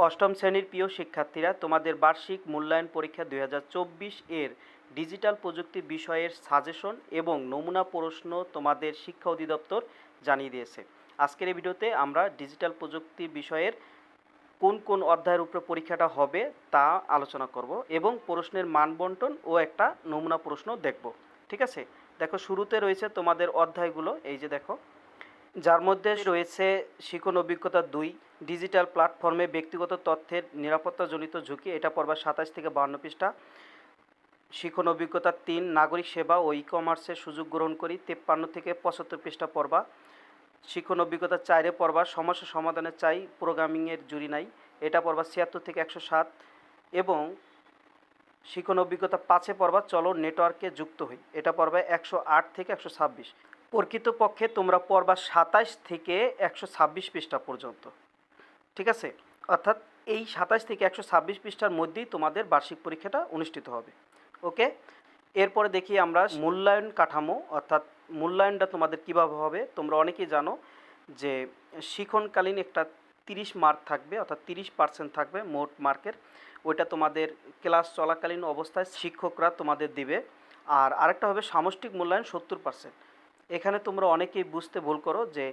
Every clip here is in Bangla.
অষ্টম শ্রেণীর প্রিয় শিক্ষার্থীরা, তোমাদের বার্ষিক মূল্যায়ন পরীক্ষা 2024 এর ডিজিটাল প্রযুক্তি বিষয়ের সাজেশন এবং নমুনা প্রশ্ন তোমাদের শিক্ষা অধিদপ্তর জানিয়ে দিয়েছে। আজকের এই ভিডিওতে আমরা ডিজিটাল প্রযুক্তি বিষয়ের কোন কোন অধ্যায়ের উপরে পরীক্ষাটা হবে তা আলোচনা করব এবং প্রশ্নের মান বন্টন ও একটা নমুনা প্রশ্ন দেখব। ঠিক আছে, দেখো শুরুতে রয়েছে তোমাদের অধ্যায়গুলো, এই যে দেখো, যার মধ্যে রয়েছে শিখন অভিজ্ঞতা 2, ডিজিটাল প্ল্যাটফর্মে ব্যক্তিগত তথ্যের নিরাপত্তাজনিত ঝুঁকি, এটা পড়বা 27 থেকে 52 পৃষ্ঠা। শিখন অভিজ্ঞতা 3, নাগরিক সেবা ও ই কমার্সের সুযোগ গ্রহণ করি, 53 থেকে 75 পৃষ্ঠা পড়বা। শিখন অভিজ্ঞতা 4 পড়বা সমস্যা সমাধানে চাই, প্রোগ্রামিংয়ের জুড়ি নাই, এটা পড়বা 76 থেকে 107। এবং শিখন অভিজ্ঞতা 5 পড়বা চলো নেটওয়ার্কে যুক্ত হই, এটা পড়বা 108 থেকে 126। প্রকৃতপক্ষে তোমরা পড়বা 27 থেকে 126 পৃষ্ঠা পর্যন্ত। ঠিক আছে, অর্থাৎ এই 27 থেকে 126 পৃষ্ঠার মধ্যেই তোমাদের বার্ষিক পরীক্ষাটা অনুষ্ঠিত হবে। ওকে, এরপরে দেখি আমরা মূল্যায়ন কাঠামো, অর্থাৎ মূল্যায়নটা তোমাদের কীভাবে হবে। তোমরা অনেকেই জানো যে শিখনকালীন একটা 30 মার্ক থাকবে, অর্থাৎ 30% থাকবে মোট মার্কের, ওইটা তোমাদের ক্লাস চলাকালীন অবস্থায় শিক্ষকরা তোমাদের দিবে। আর আরেকটা হবে সামষ্টিক মূল্যায়ন 70%। এখানে তোমরা অনেকেই বুঝতে ভুল করো যে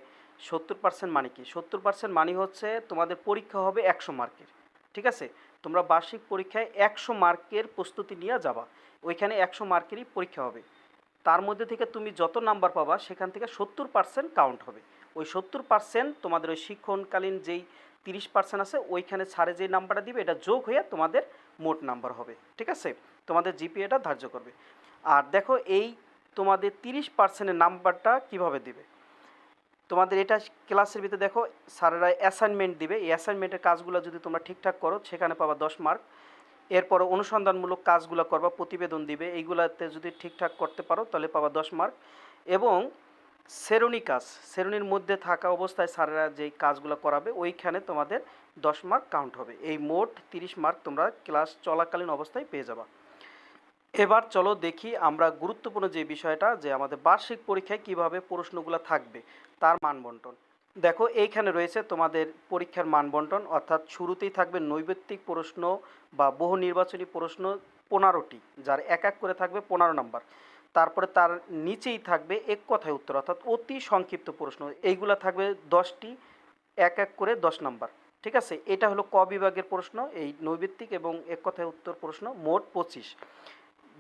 70% মানে কি। 70% মানে হচ্ছে তোমাদের পরীক্ষা হবে 100 মার্কের। ঠিক আছে, তোমরা বার্ষিক পরীক্ষায় 100 মার্কের প্রস্তুতি নিয়ে যাবা, ওইখানে 100 মার্কেরই পরীক্ষা হবে। তার মধ্যে থেকে তুমি যত নাম্বার পাবা সেখান থেকে 70% কাউন্ট হবে। ওই 70% তোমাদের ওই শিক্ষণকালীন যেই 30% আছে ওইখানে ছাড়ে যেই নাম্বারটা দিবে এটা যোগ হয়ে তোমাদের মোট নাম্বার হবে। ঠিক আছে, তোমাদের জিপিএটা ধার্য করবে। আর দেখো এই তোমাদের 30%-এর নাম্বারটা কিভাবে দিবে, তোমাদের এটা ক্লাসের ভিতরে দেখো স্যারেরা অ্যাসাইনমেন্ট দিবে। এই অ্যাসাইনমেন্টের কাজগুলো যদি তোমরা ঠিকঠাক করো সেখানে পাবা 10 মার্ক। এরপরে অনুসন্ধানমূলক কাজগুলো করবা, প্রতিবেদন দিবে, এইগুলাতে যদি ঠিকঠাক করতে পারো তাহলে পাবা 10 মার্ক। এবং শ্রেণী কাজ, শ্রেণীর মধ্যে থাকা অবস্থায় স্যারেরা যেই কাজগুলো করাবে ওইখানে তোমাদের 10 মার্ক কাউন্ট হবে। এই মোট 30 মার্ক তোমরা ক্লাস চলাকালীন অবস্থায় পেয়ে যাবা। এবার চলো দেখি আমরা গুরুত্বপূর্ণ যে বিষয়টা, যে আমাদের বার্ষিক পরীক্ষায় কিভাবে প্রশ্নগুলো থাকবে তার মান বন্টন। দেখো এইখানে রয়েছে তোমাদের পরীক্ষার মান বন্টন, অর্থাৎ শুরুতেই থাকবে নৈবেত্তিক প্রশ্ন বা বহু নির্বাচনী প্রশ্ন 15টি, যার এক এক করে থাকবে 15 নাম্বার। তারপরে তার নিচেই থাকবে এক কথায় উত্তর, অর্থাৎ অতি সংক্ষিপ্ত প্রশ্ন, এইগুলা থাকবে 10টি, এক এক করে 10 নাম্বার। ঠিক আছে, এটা হলো ক বিভাগের প্রশ্ন, এই নৈবেত্তিক এবং এক কথায় উত্তর প্রশ্ন মোট 25।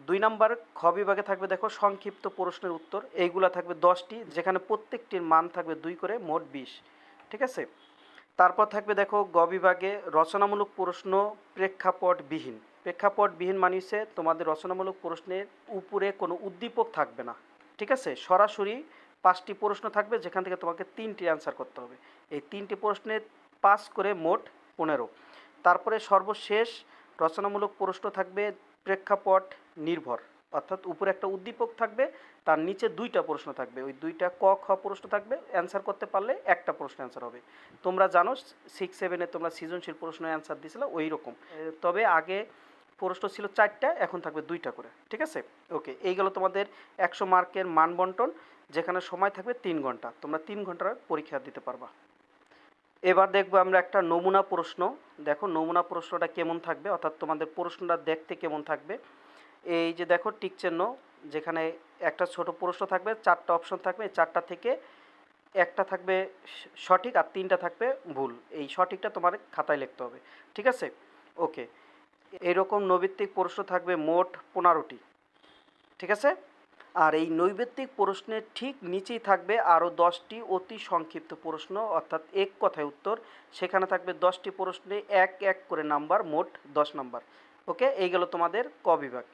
2 নাম্বার খ বিভাগে থাকবে দেখো সংক্ষিপ্ত প্রশ্নের উত্তর, এইগুলা থাকবে 10টি, যেখানে প্রত্যেকটির মান থাকবে 2 করে, মোট 20। ঠিক আছে, তারপর থাকবে দেখো গ বিভাগে রচনামূলক প্রশ্ন প্রেক্ষাপটবিহীন। প্রেক্ষাপটবিহীন মানে হচ্ছে তোমাদের রচনামূলক প্রশ্নের উপরে কোনো উদ্দীপক থাকবে না। ঠিক আছে, সরাসরি 5টি প্রশ্ন থাকবে যেখান থেকে তোমাকে 3টি অ্যান্সার করতে হবে। এই 3টি প্রশ্নের 5 করে মোট 15। তারপরে সর্বশেষ রচনামূলক প্রশ্ন থাকবে প্রেক্ষাপট নির্ভর, অর্থাৎ উপরে একটা উদ্দীপক থাকবে, তার নিচে 2টা প্রশ্ন থাকবে, ওই 2টা ক খ প্রশ্ন থাকবে, অ্যান্সার করতে পারলে একটা প্রশ্ন অ্যান্সার হবে। তোমরা জানো 6-7-এ তোমরা সৃজনশীল প্রশ্ন অ্যান্সার দিয়েছিলে ওই রকম, তবে আগে প্রশ্ন ছিল 4টা, এখন থাকবে 2টা করে। ঠিক আছে, ওকে, এই গেল তোমাদের 100 মার্কের মান বন্টন, যেখানে সময় থাকবে 3 ঘন্টা, তোমরা 3 ঘন্টার পরীক্ষা দিতে পারবা। এবার দেখবো আমরা একটা নমুনা প্রশ্ন। দেখো নমুনা প্রশ্নটা কেমন থাকবে, অর্থাৎ তোমাদের প্রশ্নটা দেখতে কেমন থাকবে। এই যে দেখো টিক চিহ্ন, যেখানে একটা ছোট প্রশ্ন থাকবে, 4টা অপশন থাকবে, 4টা থেকে একটা থাকবে সঠিক আর 3টা থাকবে ভুল। এই সঠিকটা তোমার খাতায় লিখতে হবে। ঠিক আছে, ওকে, এইরকম নৈবেত্তিক প্রশ্ন থাকবে মোট 15টি। ঠিক আছে, আর এই নৈবেত্তিক প্রশ্নের ঠিক নিচেই থাকবে আরও 10টি অতি সংক্ষিপ্ত প্রশ্ন, অর্থাৎ এক কথায় উত্তর, সেখানে থাকবে 10টি প্রশ্নে এক এক করে নাম্বার, মোট 10 নাম্বার। ওকে, এই গেল তোমাদের ক বিভাগ।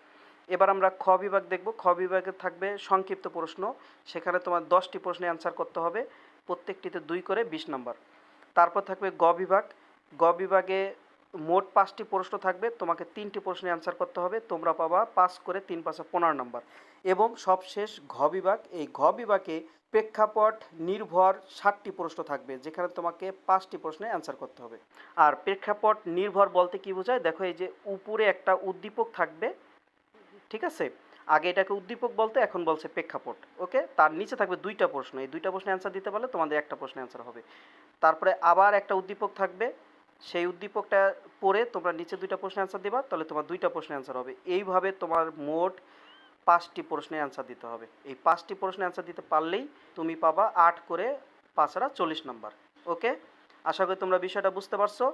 এবার আমরা খ বিভাগ দেখব। খ বিভাগে থাকবে সংক্ষিপ্ত প্রশ্ন, সেখানে তোমার 10টি প্রশ্নে অ্যান্সার করতে হবে, প্রত্যেকটিতে 2 করে 20 নাম্বার। তারপর থাকবে গ বিভাগ। গ বিভাগে মোট 5টি প্রশ্ন থাকবে, তোমাকে 3টি প্রশ্নে অ্যান্সার করতে হবে, তোমরা পাবা 5 করে, 3 5 15 নাম্বার। এবং সবশেষ ঘ বিভাগ। এই ঘ বিভাগে প্রেক্ষাপট নির্ভর 60টি প্রশ্ন থাকবে, যেখানে তোমাকে 5টি প্রশ্নে অ্যান্সার করতে হবে। আর প্রেক্ষাপট নির্ভর বলতে কি বোঝায়, দেখো এই যে উপরে একটা উদ্দীপক থাকবে, ঠিক আছে, আগে এটাকে উদ্দীপক বলতে, এখন বলছে প্রেক্ষাপট। ওকে, তার নিচে থাকবে 2টা প্রশ্ন, এই 2টা প্রশ্নে অ্যান্সার দিতে পারলে তোমাদের একটা প্রশ্নে অ্যান্সার হবে। তারপরে আবার একটা উদ্দীপক থাকবে, সেই উদ্দীপকটা পড়ে তোমরা নিচে 2টা প্রশ্নের অ্যান্সার দিবা, তাহলে তোমার 2টা প্রশ্নের অ্যান্সার হবে। এইভাবে তোমার মোট 5টি প্রশ্নের অ্যান্সার দিতে হবে। এই 5টি প্রশ্নের অ্যান্সার দিতে পারলেই তুমি পাবা 8 করে 5 আর 40 নাম্বার। ওকে, আশা করি তোমরা বিষয়টা বুঝতে পারছো।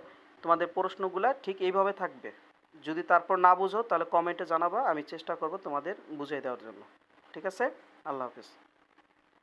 তোমাদের প্রশ্নগুলা ঠিক এইভাবে থাকবে। যদি তারপর না বুঝো তাহলে কমেন্টে জানাবা, আমি চেষ্টা করব তোমাদের বুঝিয়ে দেওয়ার জন্য। ঠিক আছে, আল্লাহ হাফিজ।